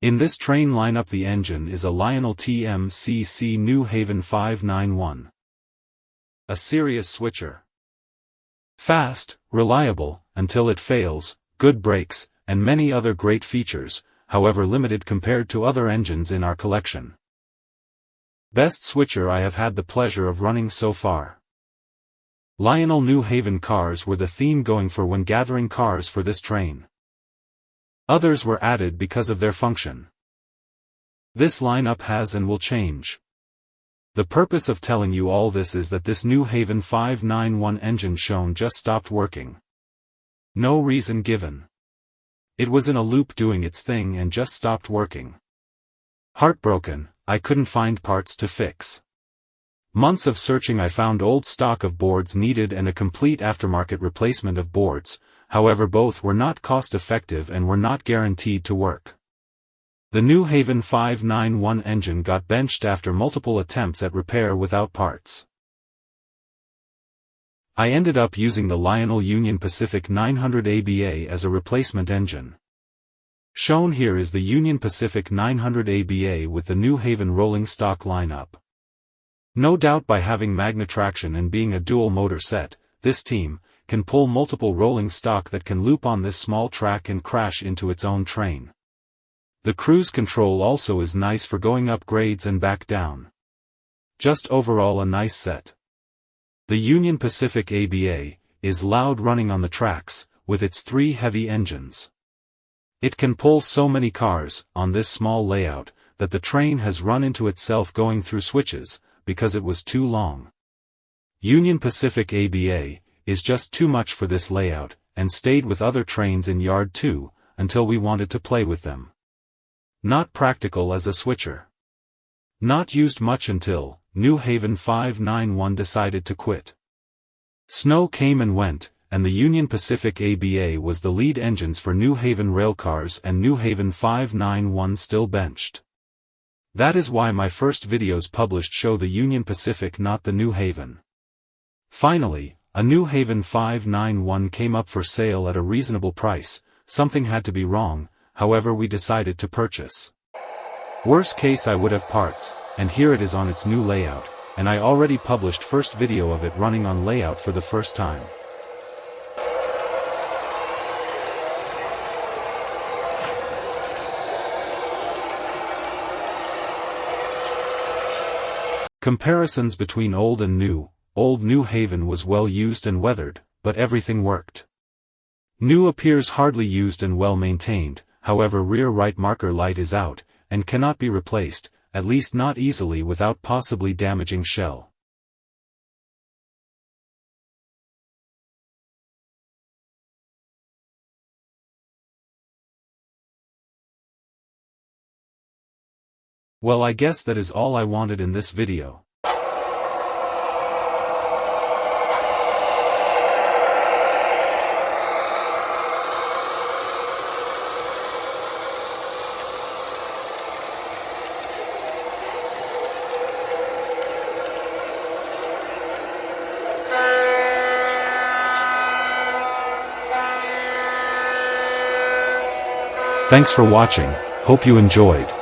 In this train lineup the engine is a Lionel TMCC New Haven 591. A serious switcher. Fast, reliable, until it fails, good brakes, and many other great features, however limited compared to other engines in our collection. Best switcher I have had the pleasure of running so far. Lionel New Haven cars were the theme going for when gathering cars for this train. Others were added because of their function. This lineup has and will change. The purpose of telling you all this is that this New Haven 591 engine shown just stopped working. No reason given. It was in a loop doing its thing and just stopped working. Heartbroken, I couldn't find parts to fix. Months of searching I found old stock of boards needed and a complete aftermarket replacement of boards, however both were not cost-effective and were not guaranteed to work. The New Haven 591 engine got benched after multiple attempts at repair without parts. I ended up using the Lionel Union Pacific 900 ABA as a replacement engine. Shown here is the Union Pacific 900 ABA with the New Haven rolling stock lineup. No doubt by having magna traction and being a dual motor set, this team can pull multiple rolling stock that can loop on this small track and crash into its own train. The cruise control also is nice for going up grades and back down. Just overall a nice set. The Union Pacific ABA is loud running on the tracks, with its 3 heavy engines. It can pull so many cars, on this small layout, that the train has run into itself going through switches, because it was too long. Union Pacific ABA is just too much for this layout, and stayed with other trains in yard 2, until we wanted to play with them. Not practical as a switcher. Not used much until New Haven 591 decided to quit. Snow came and went, and the Union Pacific ABA was the lead engines for New Haven railcars and New Haven 591 still benched. That is why my first videos published show the Union Pacific, not the New Haven. Finally, a New Haven 591 came up for sale at a reasonable price. Something had to be wrong, however we decided to purchase. Worst case I would have parts, and here it is on its new layout, and I already published first video of it running on layout for the first time. Comparisons between old and new. Old New Haven was well used and weathered, but everything worked. New appears hardly used and well maintained, however rear right marker light is out, and cannot be replaced, at least not easily without possibly damaging shell. Well, I guess that is all I wanted in this video. Thanks for watching, hope you enjoyed.